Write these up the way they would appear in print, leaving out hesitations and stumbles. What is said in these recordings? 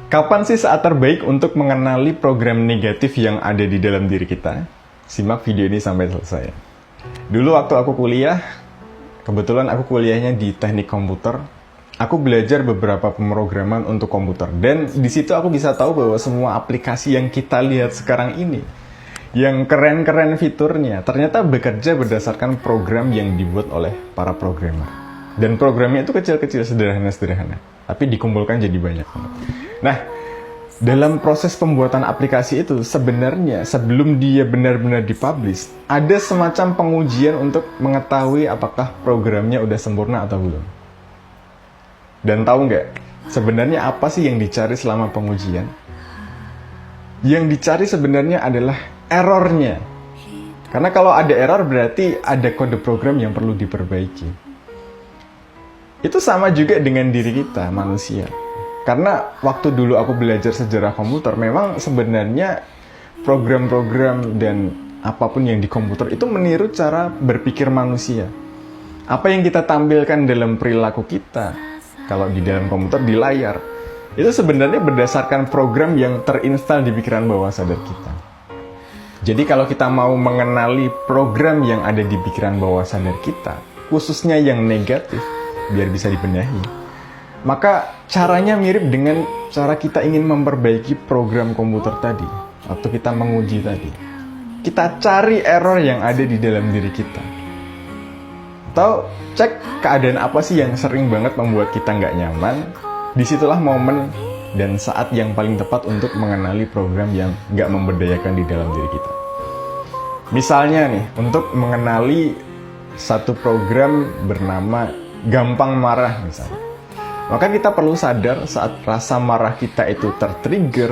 Kapan sih saat terbaik untuk mengenali program negatif yang ada di dalam diri kita? Simak video ini sampai selesai. Dulu waktu aku kuliah, kebetulan aku kuliahnya di teknik komputer. Aku belajar beberapa pemrograman untuk komputer. Dan di situ aku bisa tahu bahwa semua aplikasi yang kita lihat sekarang ini, yang keren-keren fiturnya, ternyata bekerja berdasarkan program yang dibuat oleh para programmer. Dan programnya itu kecil-kecil, sederhana-sederhana. Tapi dikumpulkan jadi banyak. Nah, dalam proses pembuatan aplikasi itu, sebenarnya sebelum dia benar-benar dipublish, ada semacam pengujian untuk mengetahui apakah programnya udah sempurna atau belum. Dan tahu nggak, sebenarnya apa sih yang dicari selama pengujian? Yang dicari sebenarnya adalah errornya. Karena kalau ada error berarti ada kode program yang perlu diperbaiki. Itu sama juga dengan diri kita, manusia. Karena waktu dulu aku belajar sejarah komputer, memang sebenarnya program-program dan apapun yang di komputer itu meniru cara berpikir manusia. Apa yang kita tampilkan dalam perilaku kita, kalau di dalam komputer, di layar, itu sebenarnya berdasarkan program yang terinstal di pikiran bawah sadar kita. Jadi kalau kita mau mengenali program yang ada di pikiran bawah sadar kita, khususnya yang negatif, biar bisa dibenahi, maka caranya mirip dengan cara kita ingin memperbaiki program komputer tadi, waktu kita menguji tadi. Kita cari error yang ada di dalam diri kita. Atau cek keadaan apa sih yang sering banget membuat kita nggak nyaman. Disitulah momen dan saat yang paling tepat untuk mengenali program yang nggak memberdayakan di dalam diri kita. Misalnya nih, untuk mengenali satu program bernama gampang marah misalnya. Maka kita perlu sadar saat rasa marah kita itu tertrigger,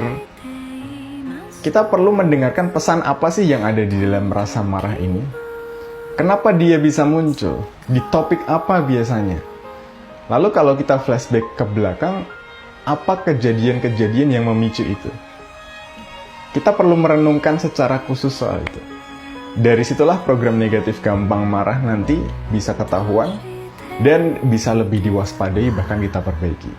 kita perlu mendengarkan pesan apa sih yang ada di dalam rasa marah ini. Kenapa dia bisa muncul? Di topik apa biasanya? Lalu kalau kita flashback ke belakang, apa kejadian-kejadian yang memicu itu? Kita perlu merenungkan secara khusus soal itu. Dari situlah program negatif gampang marah nanti bisa ketahuan dan bisa lebih diwaspadai, bahkan kita perbaiki.